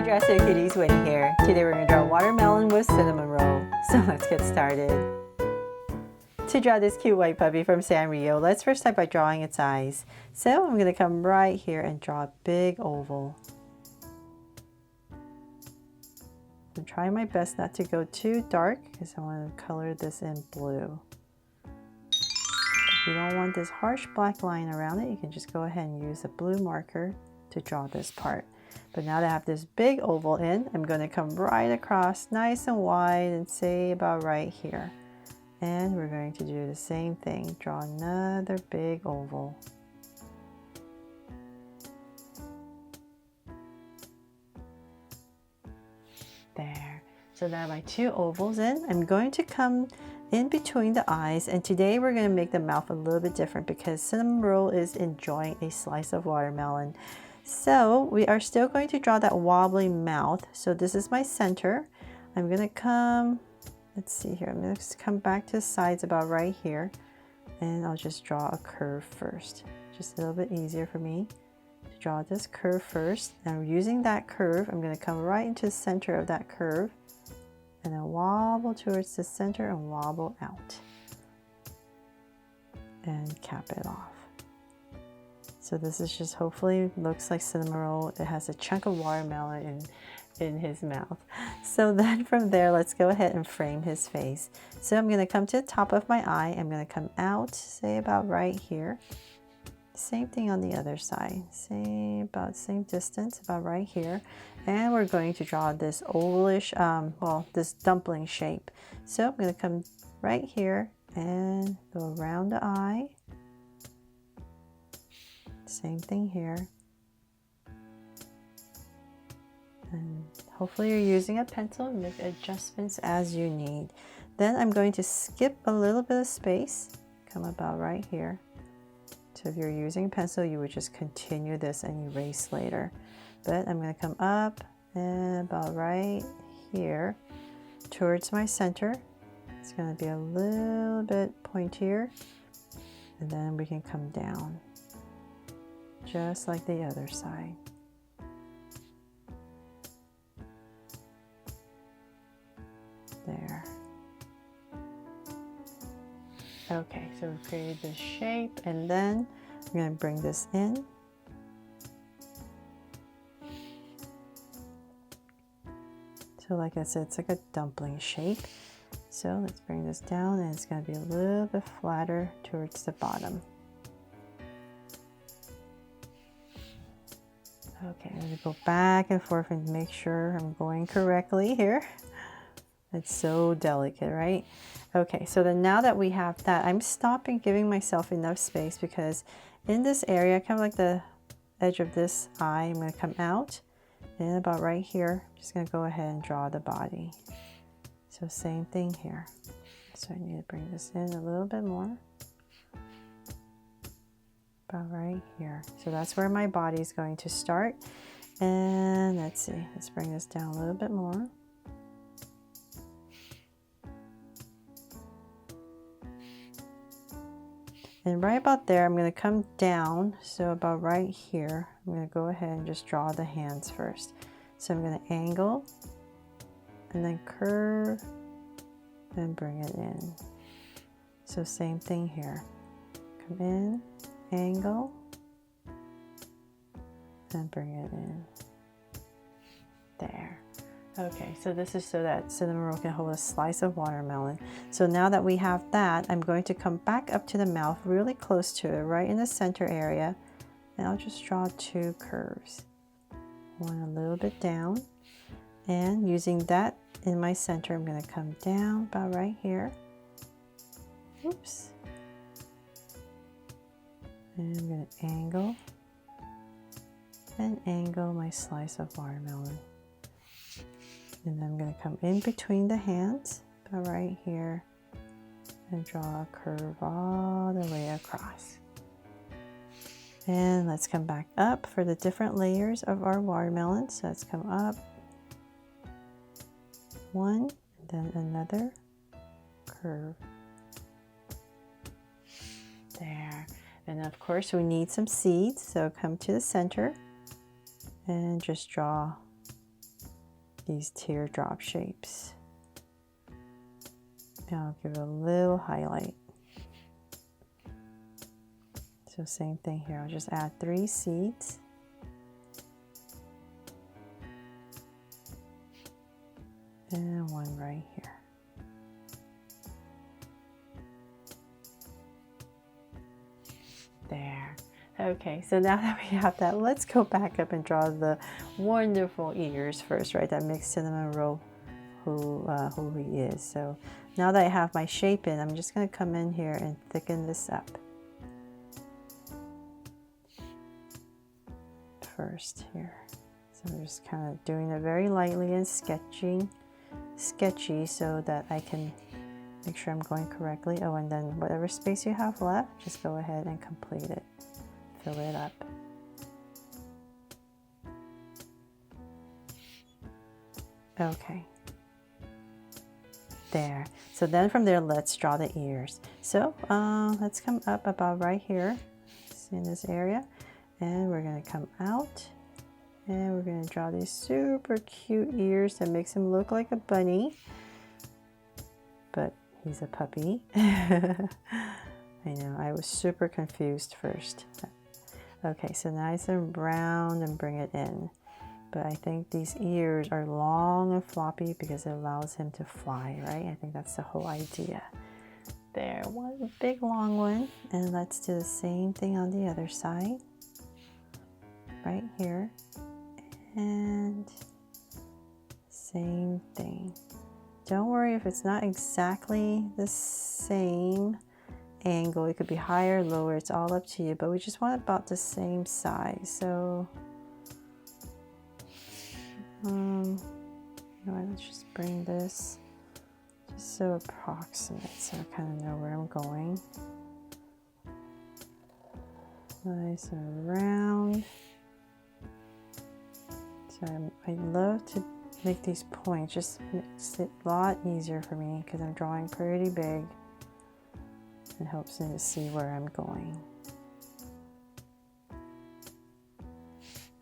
hairdresser Kitty's Winnie here. Today we're going to draw a watermelon with cinnamon roll. So let's get started. To draw this cute white puppy from Sanrio, let's first start by drawing its eyes. So I'm going to come right here and draw a big oval. I'm trying my best not to go too dark because I want to color this in blue. If you don't want this harsh black line around it, you can just go ahead and use a blue marker to draw this part. But now that I have this big oval in, I'm going to come right across nice and wide and say about right here. And we're going to do the same thing, draw another big oval. There. So now my two ovals in, I'm going to come in between the eyes, and today we're going to make the mouth a little bit different because Cinnamoroll is enjoying a slice of watermelon. So we are still going to draw that wobbly mouth. So this is my center. I'm going to come, let's see here, I'm going to come back to the sides about right here, and I'll just draw a curve first. Just a little bit easier for me to draw this curve first. Now using that curve, I'm going to come right into the center of that curve and then wobble towards the center and wobble out and cap it off. So this is just hopefully looks like Cinnamoroll. It has a chunk of watermelon in his mouth. So then from there, let's go ahead and frame his face. So I'm going to come to the top of my eye. I'm going to come out, say about right here. Same thing on the other side. Same distance, about right here. And we're going to draw this ovalish, this dumpling shape. So I'm going to come right here and go around the eye. Same thing here. And hopefully you're using a pencil and make adjustments as you need. Then I'm going to skip a little bit of space, come about right here. So if you're using a pencil, you would just continue this and erase later. But I'm going to come up and about right here towards my center. It's going to be a little bit pointier, and then we can come down just like the other side. There. Okay, so we've created this shape, and then I'm going to bring this in. So like I said, it's like a dumpling shape. So let's bring this down, and it's going to be a little bit flatter towards the bottom. Okay, I'm going to go back and forth and make sure I'm going correctly here. It's so delicate, right? Okay, so then now that we have that, I'm stopping, giving myself enough space because in this area, kind of like the edge of this eye, I'm going to come out and about right here, I'm just going to go ahead and draw the body. So same thing here. So I need to bring this in a little bit more. About right here. So that's where my body is going to start. And let's see, let's bring this down a little bit more. And right about there, I'm going to come down. So about right here, I'm going to go ahead and just draw the hands first. So I'm going to angle and then curve and bring it in. So same thing here. Come in, angle, and bring it in. There. Okay, so this is so that Cinnamoroll can hold a slice of watermelon. So now that we have that, I'm going to come back up to the mouth really close to it, right in the center area. And I'll just draw two curves. One a little bit down. And using that in my center, I'm going to come down about right here. Oops. And I'm going to angle and angle my slice of watermelon. And then I'm going to come in between the hands, about right here, and draw a curve all the way across. And let's come back up for the different layers of our watermelon. So let's come up, one, and then another curve. There. And of course we need some seeds, so come to the center and just draw these teardrop shapes. And I'll give it a little highlight. So same thing here, I'll just add 3 seeds. And 1 right here. There. Okay, so now that we have that, let's go back up and draw the wonderful ears first, right? That makes Cinnamoroll who he is. So now that I have my shape in, I'm just going to come in here and thicken this up first here. So I'm just kind of doing it very lightly and sketchy so that I can make sure I'm going correctly. Oh, and then whatever space you have left, just go ahead and complete it. Fill it up. Okay. There. So then from there, let's draw the ears. So let's come up about right here, in this area, and we're going to come out, and we're going to draw these super cute ears that makes him look like a bunny, but he's a puppy. I know, I was super confused first. Okay, so nice and round and bring it in. But I think these ears are long and floppy because it allows him to fly, right? I think that's the whole idea. There, one big long one. And let's do the same thing on the other side. Right here. And same thing. Don't worry if it's not exactly the same angle. It could be higher, lower, it's all up to you, but we just want about the same size. So let's just bring this just so approximate so I kind of know where I'm going. Nice and round. So I love to make these points, just makes it a lot easier for me because I'm drawing pretty big. It helps me to see where I'm going.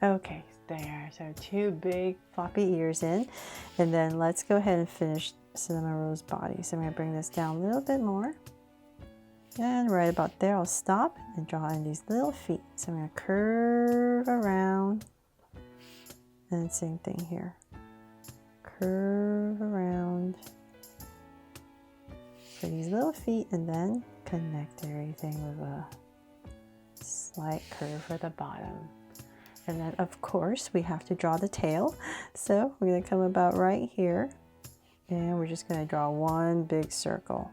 Okay, there. So 2 big floppy ears in. And then let's go ahead and finish Cinnamoroll's body. So I'm going to bring this down a little bit more. And right about there, I'll stop and draw in these little feet. So I'm going to curve around. And same thing here. Curve around for these little feet, and then connect everything with a slight curve for the bottom. And then of course we have to draw the tail. So we're going to come about right here, and we're just going to draw one big circle.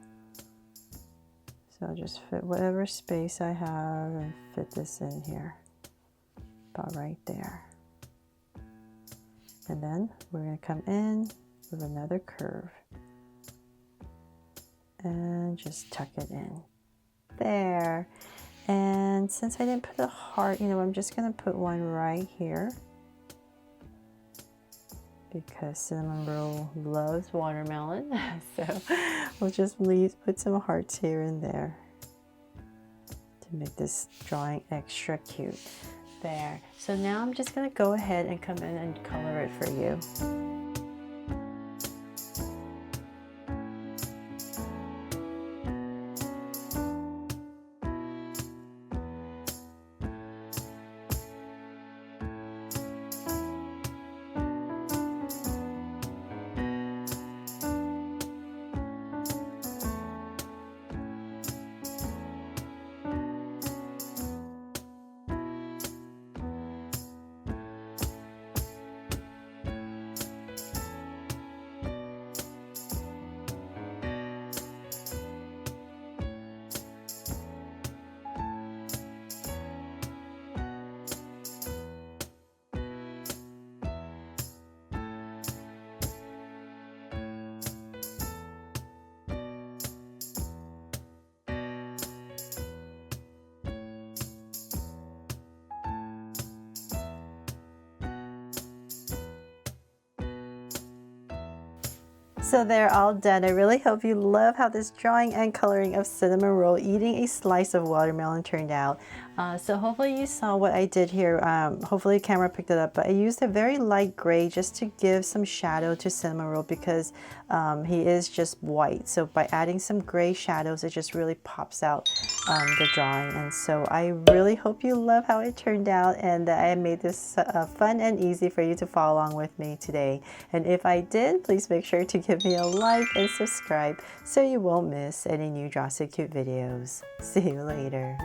So I'll just fit whatever space I have and fit this in here, about right there. And then we're going to come in with another curve and just tuck it in there. And since I didn't put a heart, I'm just going to put one right here because Cinnamoroll loves watermelon. So we'll just put some hearts here and there to make this drawing extra cute. There. So now I'm just going to go ahead and come in and color it for you. So they're all done. I really hope you love how this drawing and coloring of Cinnamoroll eating a slice of watermelon turned out. So hopefully you saw what I did here. Hopefully the camera picked it up, but I used a very light gray just to give some shadow to Cinnamoroll because he is just white. So by adding some gray shadows, it just really pops out the drawing. And so I really hope you love how it turned out and that I made this fun and easy for you to follow along with me today. And if I did, please make sure to give me a like and subscribe so you won't miss any new Draw So Cute videos. See you later.